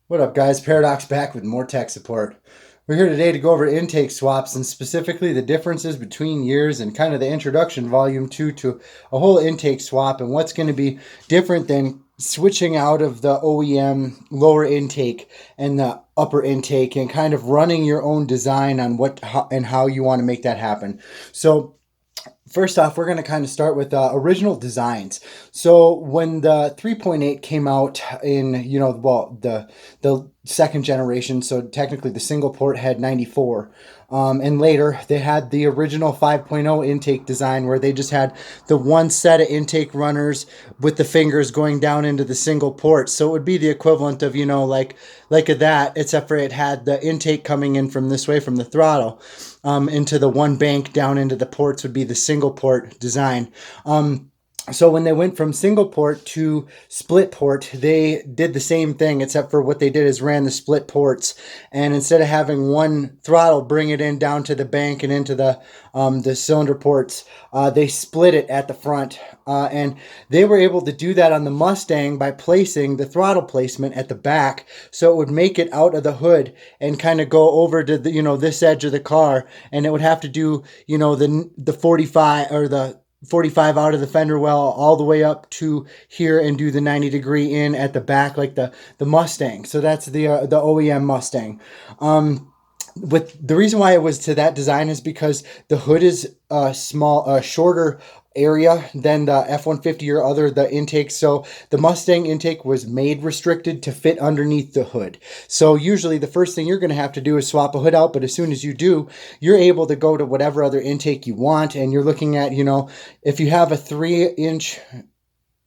What up, guys? Paradox back with more tech support. We're here today to go over intake swaps and specifically the differences between years and kind of the introduction volume 2 to a whole intake swap and what's going to be different than switching out of the OEM lower intake and the upper intake and kind of running your own design on how you want to make that happen. So first off, we're going to kind of start with original designs. So when the 3.8 came out in, the second generation, so technically the single port had 94. And later they had the original 5.0 intake design where they just had the one set of intake runners with the fingers going down into the single port. So it would be the equivalent of, like that, except for it had the intake coming in from this way from the throttle into the one bank down into the ports would be the single port design. So when they went from single port to split port, they did the same thing, except for what they did is ran the split ports. And instead of having one throttle bring it in down to the bank and into the cylinder ports, they split it at the front. And they were able to do that on the Mustang by placing the throttle placement at the back. So it would make it out of the hood and kind of go over to this edge of the car. And it would have to do, the 45 or the 45 out of the fender well all the way up to here and do the 90-degree in at the back like the Mustang. So that's the OEM Mustang. With the reason why it was to that design is because the hood is shorter area than the F-150 or the intake. So the Mustang intake was made restricted to fit underneath the hood. So usually the first thing you're going to have to do is swap a hood out. But as soon as you do, you're able to go to whatever other intake you want. And you're looking at, if you have a 3-inch,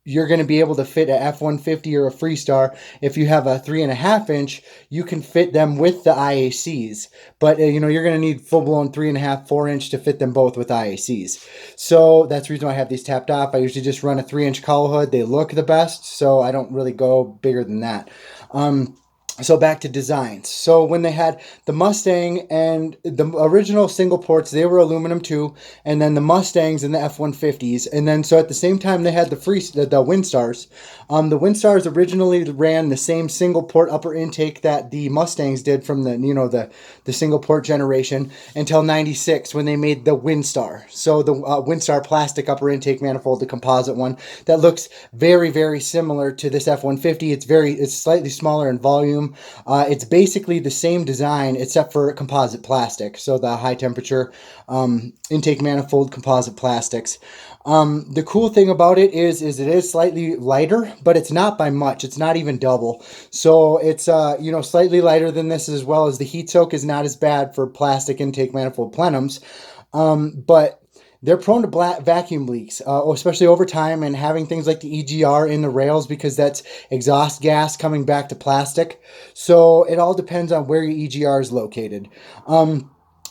you're going to be able to fit a F-150 or a Freestar. If you have a 3.5-inch, you can fit them with the IACs. But, you're going to need full-blown 3.5, 4-inch to fit them both with IACs. So that's the reason why I have these tapped off. I usually just run a 3-inch cowl hood. They look the best, so I don't really go bigger than that. So back to designs. So when they had the Mustang and the original single ports, they were aluminum too. And then the Mustangs and the F-150s. And then so at the same time they had the Windstars. The Windstars originally ran the same single port upper intake that the Mustangs did from the single port generation until 96 when they made the Windstar. So the Windstar plastic upper intake manifold, the composite one that looks very, very similar to this F-150. It's slightly smaller in volume. It's basically the same design except for composite plastic. So the high temperature intake manifold composite plastics. The cool thing about it is it is slightly lighter, but it's not by much. It's not even double. So it's slightly lighter than this, as well as the heat soak is not as bad for plastic intake manifold plenums. But they're prone to vacuum leaks, especially over time, and having things like the EGR in the rails because that's exhaust gas coming back to plastic. So it all depends on where your EGR is located.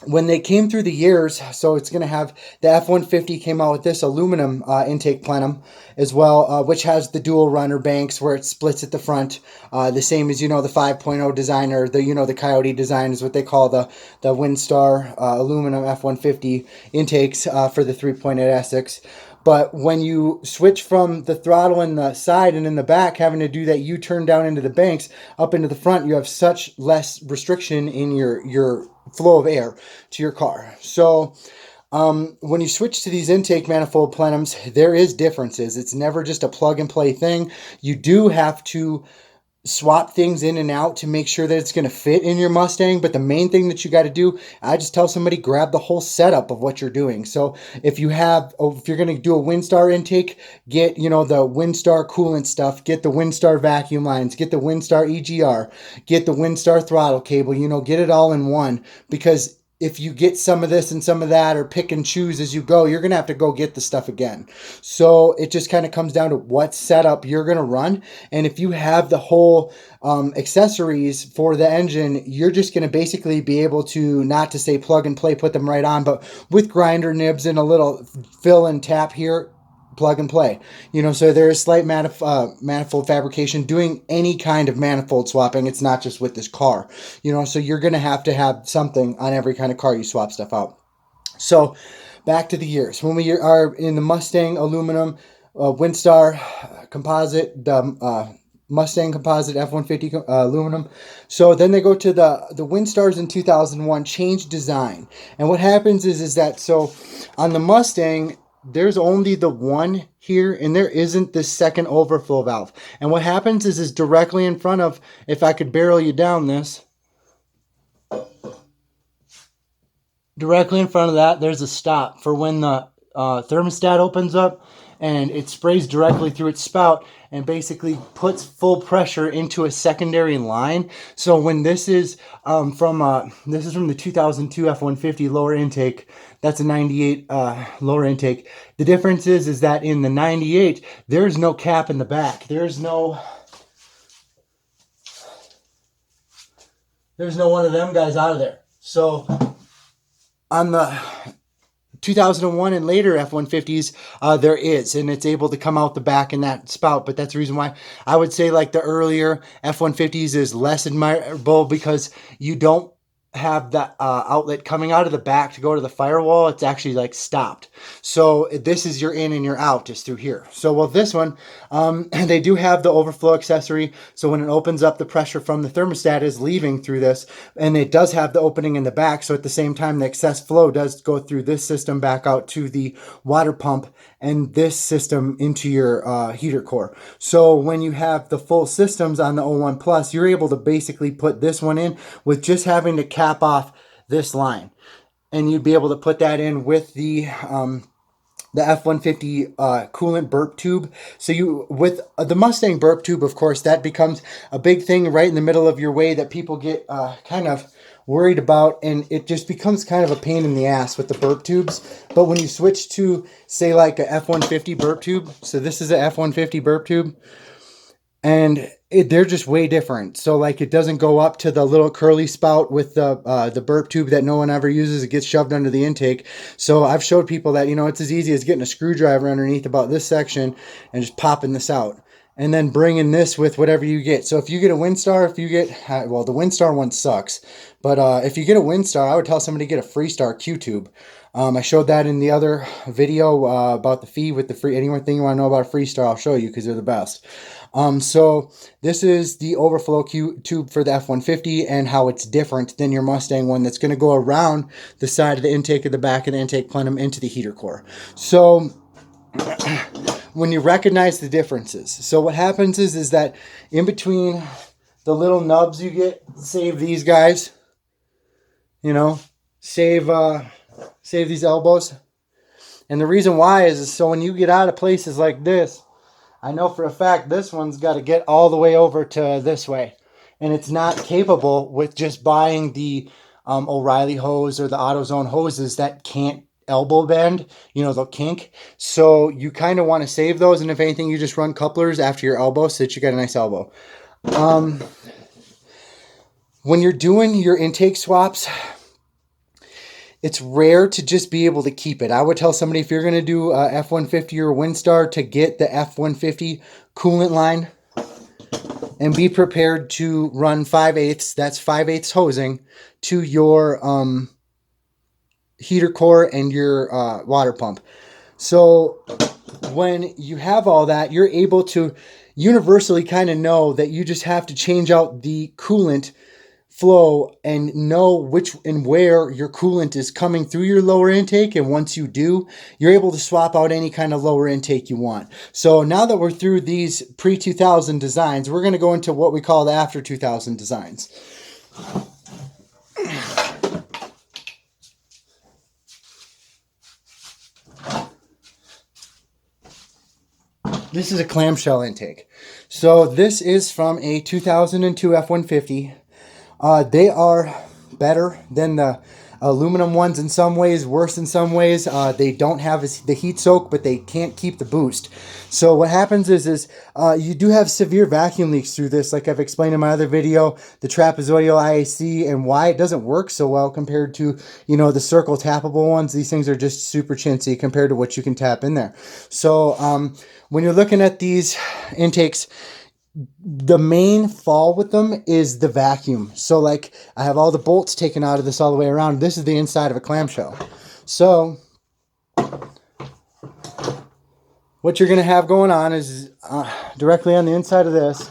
When they came through the years, so it's going to have the F-150 came out with this aluminum intake plenum as well, which has the dual runner banks where it splits at the front, the same as the 5.0 design, or the Coyote design is what they call the Windstar aluminum F-150 intakes for the 3.8 Essex. But when you switch from the throttle in the side and in the back, having to do that U-turn down into the banks, up into the front, you have such less restriction in your flow of air to your car. So when you switch to these intake manifold plenums, there is differences. It's never just a plug and play thing. You do have to swap things in and out to make sure that it's going to fit in your Mustang. But the main thing that you got to do, I just tell somebody, grab the whole setup of what you're doing. So if you're going to do a Windstar intake, get, the Windstar coolant stuff, get the Windstar vacuum lines, get the Windstar EGR, get the Windstar throttle cable, get it all in one, because if you get some of this and some of that or pick and choose as you go, you're going to have to go get the stuff again. So it just kind of comes down to what setup you're going to run. And if you have the whole accessories for the engine, you're just going to basically be able to, not to say plug and play, put them right on, but with grinder nibs and a little fill and tap here, plug and play. So there is slight manifold fabrication doing any kind of manifold swapping. It's not just with this car, so you're going to have something on every kind of car you swap stuff out. So back to the years. When we are in the Mustang aluminum Windstar composite, the Mustang composite F-150 aluminum. So then they go to the Windstars in 2001, change design. And what happens is that, so on the Mustang, there's only the one here, and there isn't this second overflow valve. And what happens is directly in front of, if I could barrel you down this, directly in front of that, there's a stop for when the thermostat opens up and it sprays directly through its spout and basically puts full pressure into a secondary line. So when this is from the 2002 F-150 lower intake, that's a 98 lower intake. The difference is that in the 98, there's no cap in the back. There's no one of them guys out of there. So on the 2001 and later F-150s, there is, and it's able to come out the back in that spout. But that's the reason why I would say like the earlier F-150s is less admirable, because you don't have that outlet coming out of the back to go to the firewall. It's actually like stopped. So this is your in and your out is through here. So well, this one, they do have the overflow accessory. So when it opens up, the pressure from the thermostat is leaving through this, and it does have the opening in the back. So at the same time, the excess flow does go through this system back out to the water pump and this system into your heater core. So when you have the full systems on the 01 Plus, you're able to basically put this one in with just having to cap off this line, and you'd be able to put that in with the F-150 coolant burp tube. So you, with the Mustang burp tube, of course, that becomes a big thing right in the middle of your way that people get kind of worried about, and it just becomes kind of a pain in the ass with the burp tubes. But when you switch to, say, like a F-150 burp tube, so this is a F-150 burp tube, and they're just way different. So like it doesn't go up to the little curly spout with the burp tube that no one ever uses. It gets shoved under the intake. So I've showed people that, you know, it's as easy as getting a screwdriver underneath about this section and just popping this out, and then bringing this with whatever you get. So if you get a Windstar, if you get, well, the Windstar one sucks, but if you get a Windstar, I would tell somebody to get a Freestar Q-tube. I showed that in the other video about the fee with the free. Anything you want to know about a Freestar, I'll show you, because they're the best. So this is the overflow tube for the F-150 and how it's different than your Mustang one that's going to go around the side of the intake of the back of the intake plenum into the heater core. So when you recognize the differences, so what happens is that in between the little nubs you get, save these guys, you know, save these elbows. And the reason why is so when you get out of places like this, I know for a fact this one's got to get all the way over to this way. And it's not capable with just buying the O'Reilly hose or the AutoZone hoses that can't elbow bend. You know, they'll kink. So you kind of want to save those. And if anything, you just run couplers after your elbow so that you got a nice elbow. When you're doing your intake swaps, it's rare to just be able to keep it. I would tell somebody, if you're going to do a F-150 or Windstar, to get the F-150 coolant line and be prepared to run 5/8, that's 5/8 hosing, to your heater core and your water pump. So when you have all that, you're able to universally kind of know that you just have to change out the coolant flow and know which and where your coolant is coming through your lower intake. And once you do, you're able to swap out any kind of lower intake you want. So now that we're through these pre-2000 designs, we're going to go into what we call the after 2000 designs. This is a clamshell intake. So this is from a 2002 F-150. They are better than the aluminum ones in some ways, worse in some ways. They don't have the heat soak, but they can't keep the boost. So what happens is you do have severe vacuum leaks through this, like I've explained in my other video, the trapezoidal IAC, and why it doesn't work so well compared to, you know, the circle tappable ones. These things are just super chintzy compared to what you can tap in there. So when you're looking at these intakes, the main fall with them is the vacuum. So like I have all the bolts taken out of this all the way around. This is the inside of a clamshell. So what you're going to have going on is directly on the inside of this,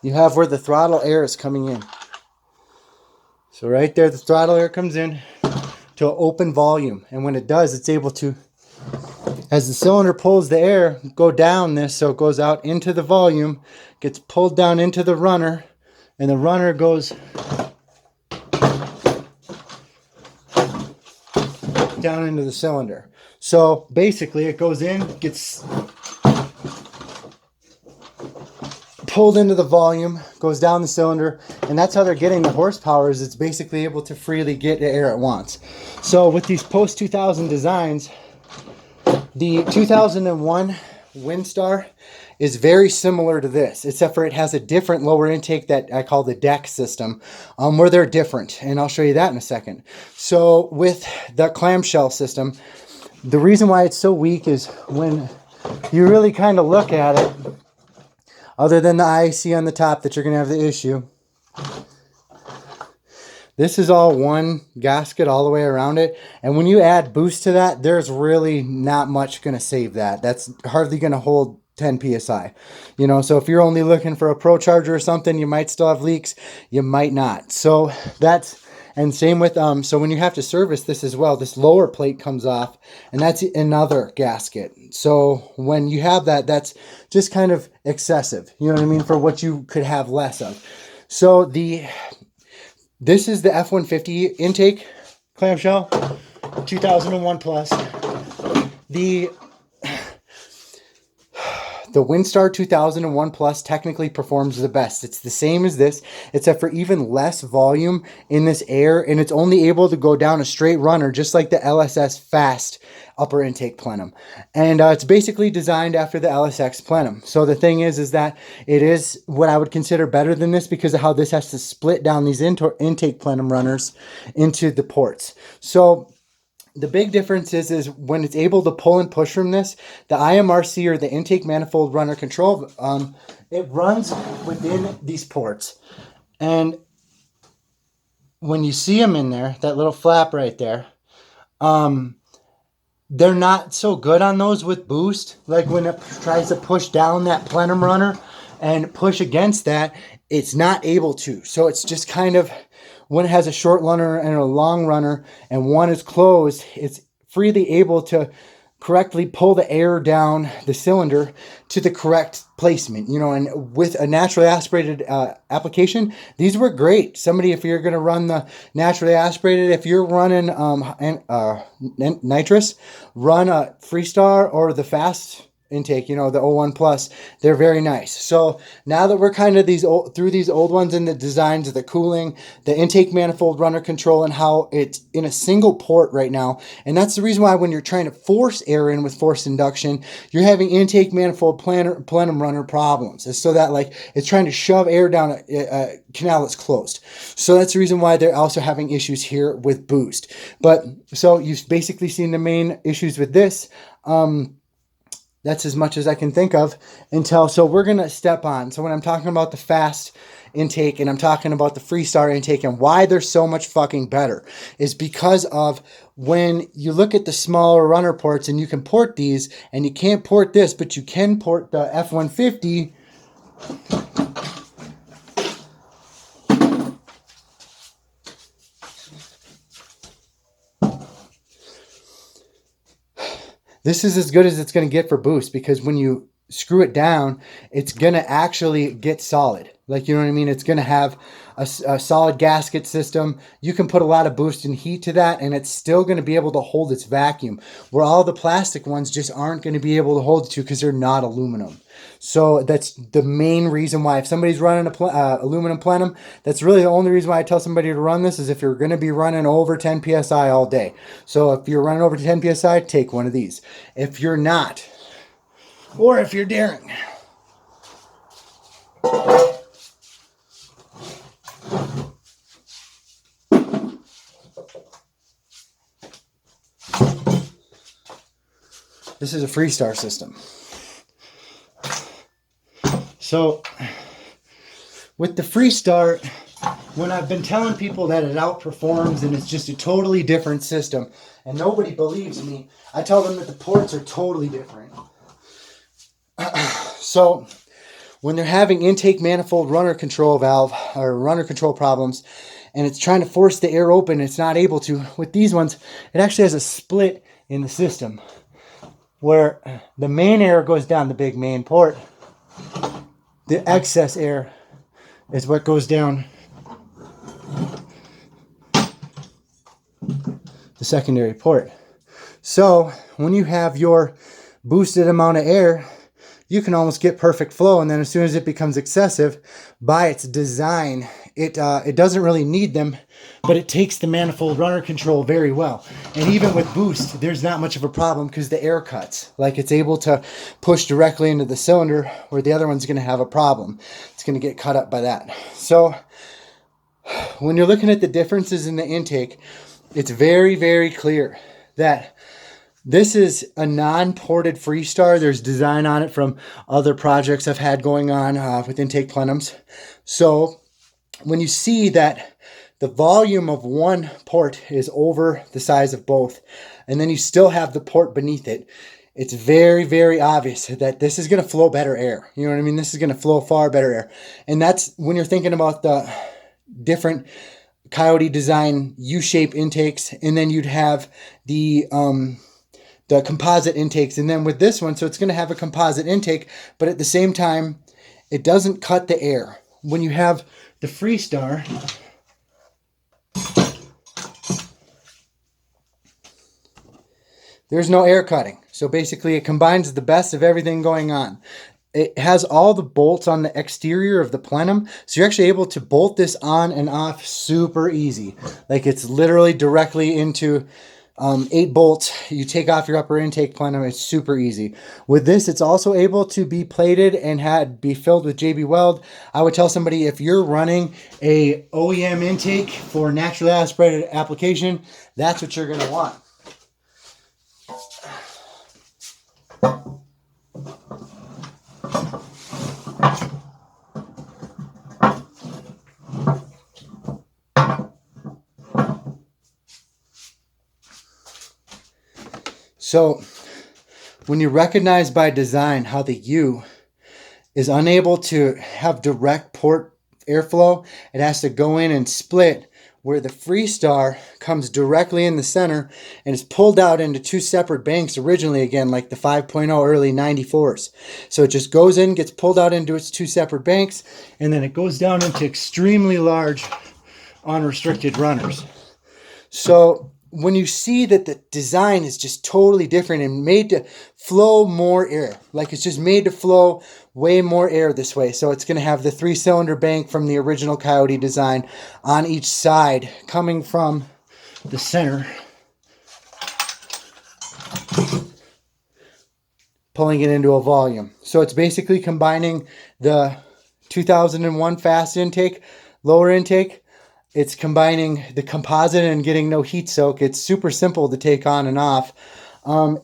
you have where the throttle air is coming in. So right there, the throttle air comes in to an open volume. And when it does, it's able to, as the cylinder pulls the air, go down this, so it goes out into the volume, gets pulled down into the runner, and the runner goes down into the cylinder. So basically it goes in, gets pulled into the volume, goes down the cylinder, and that's how they're getting the horsepower, is it's basically able to freely get the air it wants. So with these post-2000 designs, the 2001 Windstar is very similar to this, except for it has a different lower intake that I call the deck system, where they're different, and I'll show you that in a second. So with the clamshell system, the reason why it's so weak is when you really kind of look at it, other than the IC on the top that you're going to have the issue, this is all one gasket all the way around it. And when you add boost to that, there's really not much going to save that. That's hardly going to hold 10 PSI. You know, so if you're only looking for a Pro Charger or something, you might still have leaks. You might not. So that's, and same with, so when you have to service this as well, this lower plate comes off, and that's another gasket. So when you have that, that's just kind of excessive. You know what I mean? For what you could have less of. So this is the F-150 intake clamshell, 2001 plus. The Windstar 2001 Plus technically performs the best. It's the same as this, except for even less volume in this air, and it's only able to go down a straight runner, just like the LSS Fast upper intake Plenum. And it's basically designed after the LSX Plenum. So the thing is that it is what I would consider better than this because of how this has to split down these intake Plenum runners into the ports. So the big difference is when it's able to pull and push from this, the IMRC, or the intake manifold runner control, it runs within these ports. And when you see them in there, that little flap right there, they're not so good on those with boost. Like when it tries to push down that plenum runner and push against that, it's not able to. So it's just kind of, when it has a short runner and a long runner and one is closed, it's freely able to correctly pull the air down the cylinder to the correct placement, you know. And with a naturally aspirated application, these work great. Somebody, if you're going to run the naturally aspirated, if you're running nitrous, run a Freestar or the fast intake, you know, the 01 Plus. They're very nice. So now that we're kind of through these old ones in the designs of the cooling, the intake manifold runner control, and how it's in a single port right now. And that's the reason why when you're trying to force air in with forced induction, you're having intake manifold plenum runner problems. It's so that, like, it's trying to shove air down a canal that's closed. So that's the reason why they're also having issues here with boost. But so you've basically seen the main issues with this. That's as much as I can think of until, so we're going to step on. So when I'm talking about the fast intake and I'm talking about the Freestar intake and why they're so much fucking better is because of when you look at the smaller runner ports, and you can port these and you can't port this, but you can port the F-150. This is as good as it's going to get for boost, because when you screw it down, it's going to actually get solid. Like, you know what I mean? It's going to have a solid gasket system. You can put a lot of boost and heat to that, and it's still going to be able to hold its vacuum, where all the plastic ones just aren't going to be able to hold it to because they're not aluminum. So that's the main reason why, if somebody's running a aluminum plenum, that's really the only reason why I tell somebody to run this, is if you're going to be running over 10 PSI all day. So if you're running over 10 PSI, take one of these. If you're not, or if you're daring, this is a Freestar system. So with the Freestar, when I've been telling people that it outperforms and it's just a totally different system, and nobody believes me, I tell them that the ports are totally different. So when they're having intake manifold runner control valve or runner control problems, and it's trying to force the air open, it's not able to. With these ones, it actually has a split in the system where the main air goes down the big main port. The excess air is what goes down the secondary port. So when you have your boosted amount of air, you can almost get perfect flow, and then as soon as it becomes excessive, by its design, it doesn't really need them, but it takes the manifold runner control very well. And even with boost, there's not much of a problem because the air cuts. Like, it's able to push directly into the cylinder, where the other one's going to have a problem. It's going to get cut up by that. So when you're looking at the differences in the intake, it's very, very clear that this is a non-ported Freestar. There's design on it from other projects I've had going on with intake plenums. So when you see that the volume of one port is over the size of both, and then you still have the port beneath it, it's very, very obvious that this is going to flow better air. You know what I mean? This is going to flow far better air. And that's when you're thinking about the different Coyote design U-shape intakes, and then you'd have the composite intakes. And then with this one, so it's going to have a composite intake, but at the same time, it doesn't cut the air. When you have the Freestar, there's no air cutting. So basically, it combines the best of everything going on. It has all the bolts on the exterior of the plenum, so you're actually able to bolt this on and off super easy. Like, it's literally directly into 8 bolts. You take off your upper intake plenum. It's super easy. With this, it's also able to be plated and be filled with JB Weld. I would tell somebody, if you're running a OEM intake for naturally aspirated application, that's what you're going to want. So when you recognize by design how the U is unable to have direct port airflow, it has to go in and split, where the Freestar comes directly in the center and is pulled out into 2 separate banks originally, again, like the 5.0 early 94s. So it just goes in, gets pulled out into its 2 separate banks, and then it goes down into extremely large unrestricted runners. So when you see that the design is just totally different and made to flow more air, like it's just made to flow way more air this way. So it's going to have the 3-cylinder bank from the original Coyote design on each side, coming from the center, pulling it into a volume. So it's basically combining the 2001 fast intake, lower intake. It's combining the composite and getting no heat soak. It's super simple to take on and off.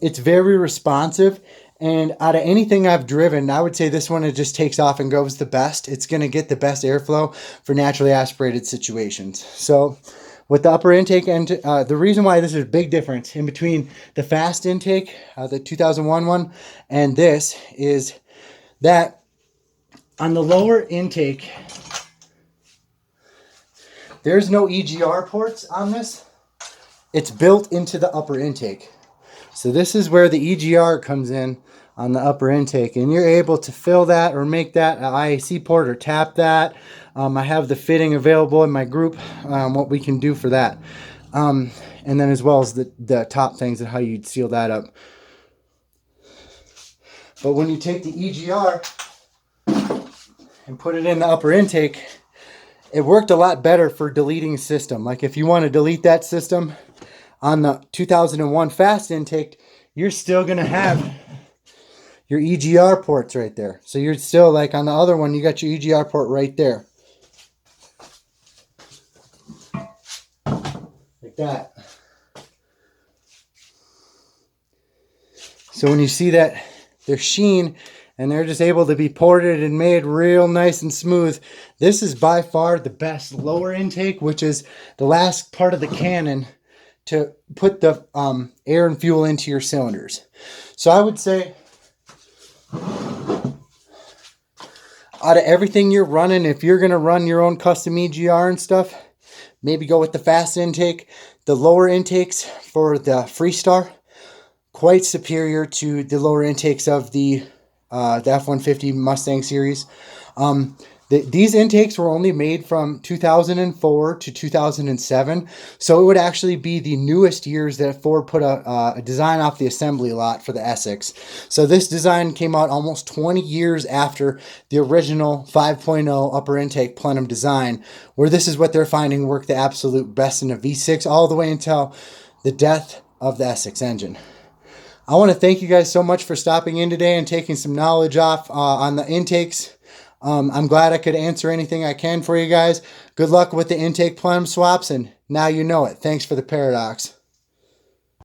It's very responsive. And out of anything I've driven, I would say this one, it just takes off and goes the best. It's going to get the best airflow for naturally aspirated situations. So with the upper intake, and the reason why this is a big difference in between the fast intake, the 2001 one, and this is that on the lower intake, there's no EGR ports on this. It's built into the upper intake. So this is where the EGR comes in on the upper intake, and you're able to fill that or make that an IAC port or tap that. I have the fitting available in my group, what we can do for that. And then as well as the top things and how you'd seal that up. But when you take the EGR and put it in the upper intake, it worked a lot better for deleting system. Like if you want to delete that system on the 2001 fast intake, you're still going to have your EGR ports right there. So you're still, like on the other one, you got your EGR port right there. Like that. So when you see that there's sheen and they're just able to be ported and made real nice and smooth. This is by far the best lower intake, which is the last part of the cannon to put the air and fuel into your cylinders. So I would say out of everything you're running, if you're going to run your own custom EGR and stuff, maybe go with the fast intake. The lower intakes for the Freestar, quite superior to the lower intakes of the F-150 Mustang series. These intakes were only made from 2004 to 2007, so it would actually be the newest years that Ford put a design off the assembly lot for the Essex. So this design came out almost 20 years after the original 5.0 upper intake Plenum design, where this is what they're finding worked the absolute best in a V6 all the way until the death of the Essex engine. I want to thank you guys so much for stopping in today and taking some knowledge off on the intakes. I'm glad I could answer anything I can for you guys. Good luck with the intake Plenum swaps, and now you know it. Thanks for the paradox.